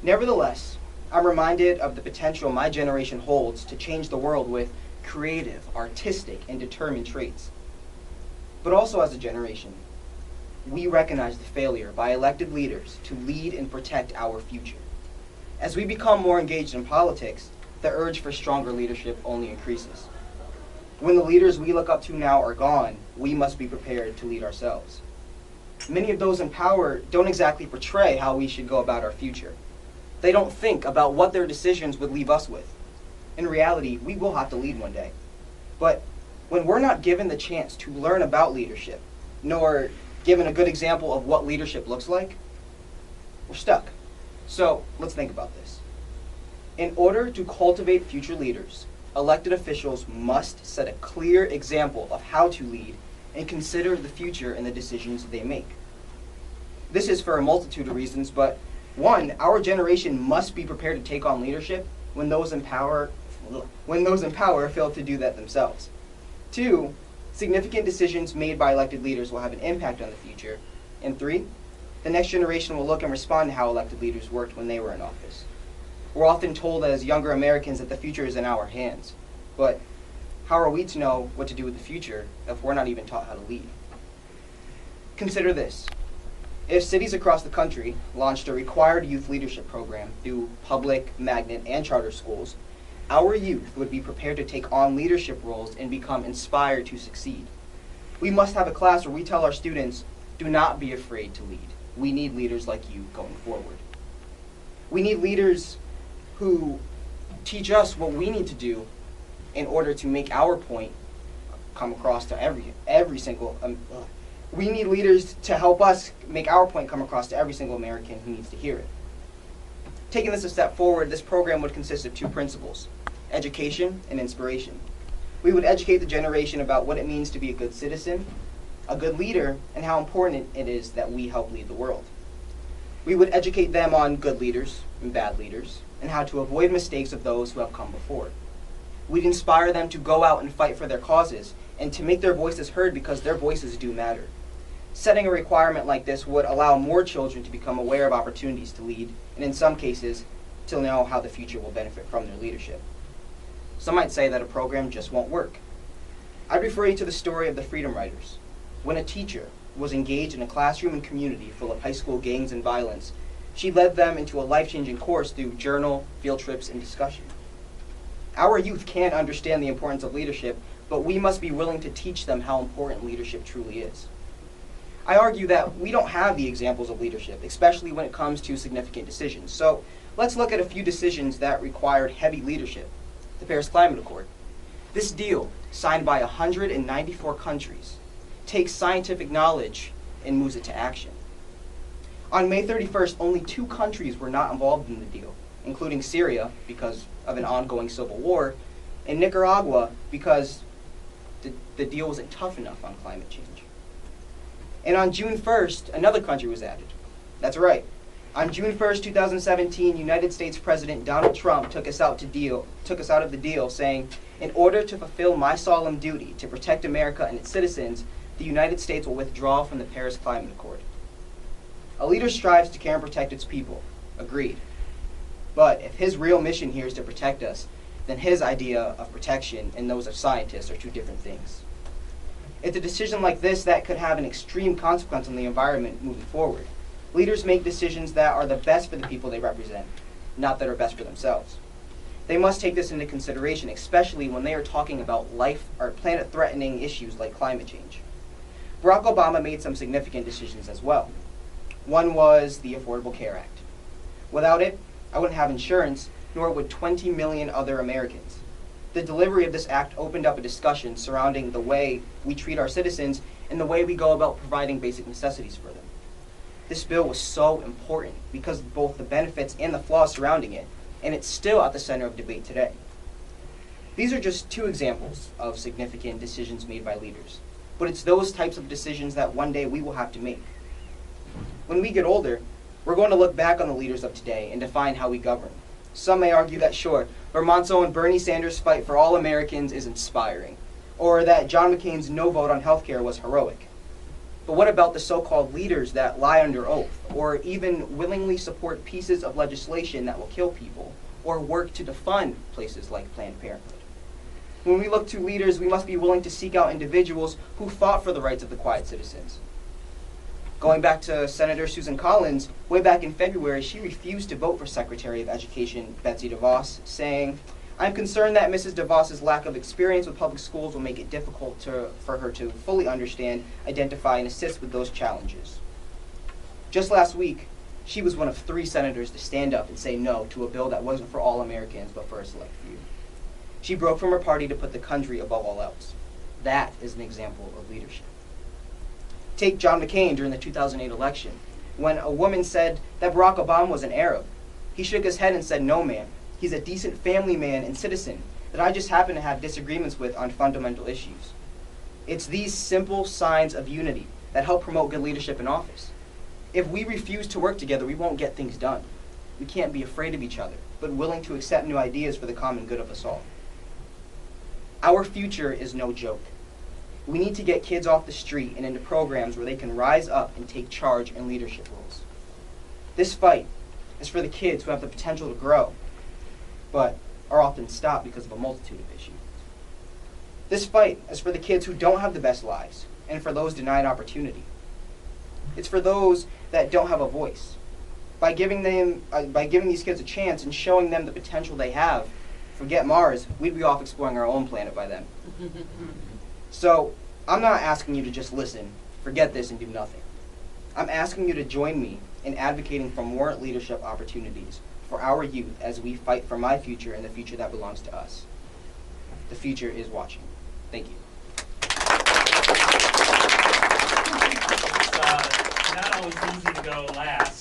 Nevertheless, I'm reminded of the potential my generation holds to change the world with creative, artistic, and determined traits. But also as a generation, we recognize the failure by elected leaders to lead and protect our future. As we become more engaged in politics, the urge for stronger leadership only increases. When the leaders we look up to now are gone, we must be prepared to lead ourselves. Many of those in power don't exactly portray how we should go about our future. They don't think about what their decisions would leave us with. In reality, we will have to lead one day. But when we're not given the chance to learn about leadership, nor given a good example of what leadership looks like, we're stuck. So let's think about this. In order to cultivate future leaders, elected officials must set a clear example of how to lead and consider the future in the decisions they make. This is for a multitude of reasons, but one, our generation must be prepared to take on leadership when those in power fail to do that themselves. Two, significant decisions made by elected leaders will have an impact on the future. And three, the next generation will look and respond to how elected leaders worked when they were in office. We're often told as younger Americans that the future is in our hands, but how are we to know what to do with the future if we're not even taught how to lead? Consider this. If cities across the country launched a required youth leadership program through public, magnet, and charter schools, our youth would be prepared to take on leadership roles and become inspired to succeed. We must have a class where we tell our students, do not be afraid to lead. We need leaders like you going forward. We need leaders who teach us what we need to do in order to make our point come across to every single we need leaders to help us make our point come across to every single American who needs to hear it. Taking this a step forward, this program would consist of two principles: education and inspiration. We would educate the generation about what it means to be a good citizen, a good leader, and how important it is that we help lead the world. We would educate them on good leaders and bad leaders, and how to avoid mistakes of those who have come before. We'd inspire them to go out and fight for their causes, and to make their voices heard because their voices do matter. Setting a requirement like this would allow more children to become aware of opportunities to lead, and in some cases, to know how the future will benefit from their leadership. Some might say that a program just won't work. I'd refer you to the story of the Freedom Riders. When a teacher was engaged in a classroom and community full of high school gangs and violence, she led them into a life-changing course through journal, field trips, and discussion. Our youth can understand the importance of leadership, but we must be willing to teach them how important leadership truly is. I argue that we don't have the examples of leadership, especially when it comes to significant decisions. So let's look at a few decisions that required heavy leadership. The Paris Climate Accord. This deal, signed by 194 countries, takes scientific knowledge and moves it to action. On May 31st, only 2 countries were not involved in the deal, including Syria because of an ongoing civil war, and Nicaragua because the deal wasn't tough enough on climate change. And on June 1st, another country was added. That's right. On June 1st, 2017, United States President Donald Trump took us out of the deal, saying, "In order to fulfill my solemn duty to protect America and its citizens, the United States will withdraw from the Paris Climate Accord." A leader strives to care and protect its people. Agreed. But if his real mission here is to protect us, then his idea of protection and those of scientists are two different things. It's a decision like this that could have an extreme consequence on the environment moving forward. Leaders make decisions that are the best for the people they represent, not that are best for themselves. They must take this into consideration, especially when they are talking about life or planet-threatening issues like climate change. Barack Obama made some significant decisions as well. One was the Affordable Care Act. Without it, I wouldn't have insurance, nor would 20 million other Americans. The delivery of this act opened up a discussion surrounding the way we treat our citizens and the way we go about providing basic necessities for them. This bill was so important because of both the benefits and the flaws surrounding it, and it's still at the center of debate today. These are just 2 examples of significant decisions made by leaders, but it's those types of decisions that one day we will have to make. When we get older, we're going to look back on the leaders of today and define how we govern. Some may argue that, sure, Vermont's own Bernie Sanders' fight for all Americans is inspiring, or that John McCain's no vote on health care was heroic. But what about the so-called leaders that lie under oath, or even willingly support pieces of legislation that will kill people, or work to defund places like Planned Parenthood? When we look to leaders, we must be willing to seek out individuals who fought for the rights of the quiet citizens. Going back to Senator Susan Collins, way back in February, she refused to vote for Secretary of Education Betsy DeVos, saying, "I'm concerned that Mrs. DeVos's lack of experience with public schools will make it difficult for her to fully understand, identify, and assist with those challenges." Just last week, she was one of 3 senators to stand up and say no to a bill that wasn't for all Americans but for a select few. She broke from her party to put the country above all else. That is an example of leadership. Take John McCain during the 2008 election, when a woman said that Barack Obama was an Arab. He shook his head and said, "No, ma'am. He's a decent family man and citizen that I just happen to have disagreements with on fundamental issues." It's these simple signs of unity that help promote good leadership in office. If we refuse to work together, we won't get things done. We can't be afraid of each other, but willing to accept new ideas for the common good of us all. Our future is no joke. We need to get kids off the street and into programs where they can rise up and take charge in leadership roles. This fight is for the kids who have the potential to grow, but are often stopped because of a multitude of issues. This fight is for the kids who don't have the best lives, and for those denied opportunity. It's for those that don't have a voice. By giving these kids a chance and showing them the potential they have, forget Mars, we'd be off exploring our own planet by then. So, I'm not asking you to just listen, forget this, and do nothing. I'm asking you to join me in advocating for more leadership opportunities for our youth as we fight for my future and the future that belongs to us. The future is watching. Thank you. It's not always easy to go last.